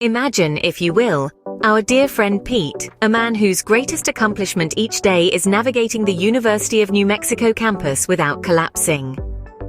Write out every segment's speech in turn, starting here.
Imagine, if you will, our dear friend Pete, a man whose greatest accomplishment each day is navigating the University of New Mexico campus without collapsing.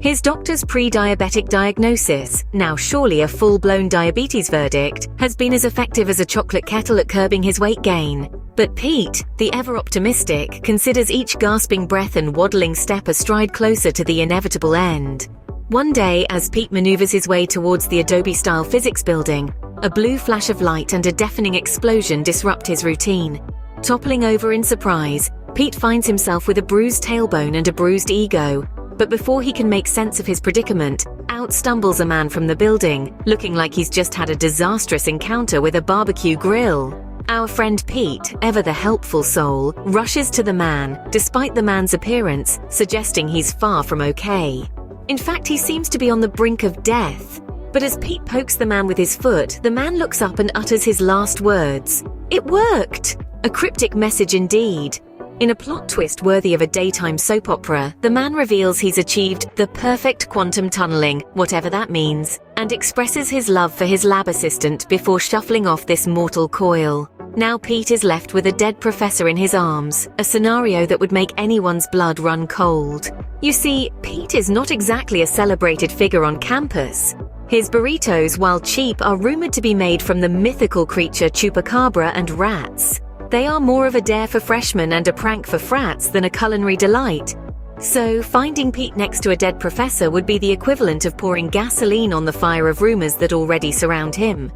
His doctor's pre-diabetic diagnosis, now surely a full-blown diabetes verdict, has been as effective as a chocolate kettle at curbing his weight gain. But Pete, the ever-optimistic, considers each gasping breath and waddling step a stride closer to the inevitable end. One day, as Pete maneuvers his way towards the Adobe-style physics building, a blue flash of light and a deafening explosion disrupt his routine. Toppling over in surprise, Pete finds himself with a bruised tailbone and a bruised ego. But before he can make sense of his predicament, out stumbles a man from the building, looking like he's just had a disastrous encounter with a barbecue grill. Our friend Pete, ever the helpful soul, rushes to the man, despite the man's appearance, suggesting he's far from okay. In fact, he seems to be on the brink of death. But as Pete pokes the man with his foot, the man looks up and utters his last words. It worked! A cryptic message indeed. In a plot twist worthy of a daytime soap opera, the man reveals he's achieved the perfect quantum tunneling, whatever that means, and expresses his love for his lab assistant before shuffling off this mortal coil. Now Pete is left with a dead professor in his arms, a scenario that would make anyone's blood run cold. You see, Pete is not exactly a celebrated figure on campus. His burritos, while cheap, are rumored to be made from the mythical creature chupacabra and rats. They are more of a dare for freshmen and a prank for frats than a culinary delight. So, finding Pete next to a dead professor would be the equivalent of pouring gasoline on the fire of rumors that already surround him.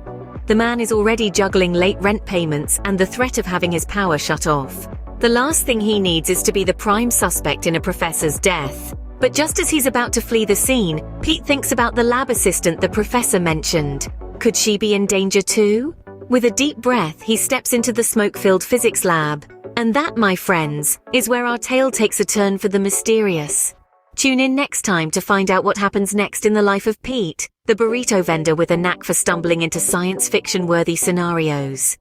The man is already juggling late rent payments and the threat of having his power shut off. The last thing he needs is to be the prime suspect in a professor's death. But just as he's about to flee the scene, Pete thinks about the lab assistant the professor mentioned. Could she be in danger too? With a deep breath, he steps into the smoke-filled physics lab. And that, my friends, is where our tale takes a turn for the mysterious. Tune in next time to find out what happens next in the life of Pete, the burrito vendor with a knack for stumbling into science fiction-worthy scenarios.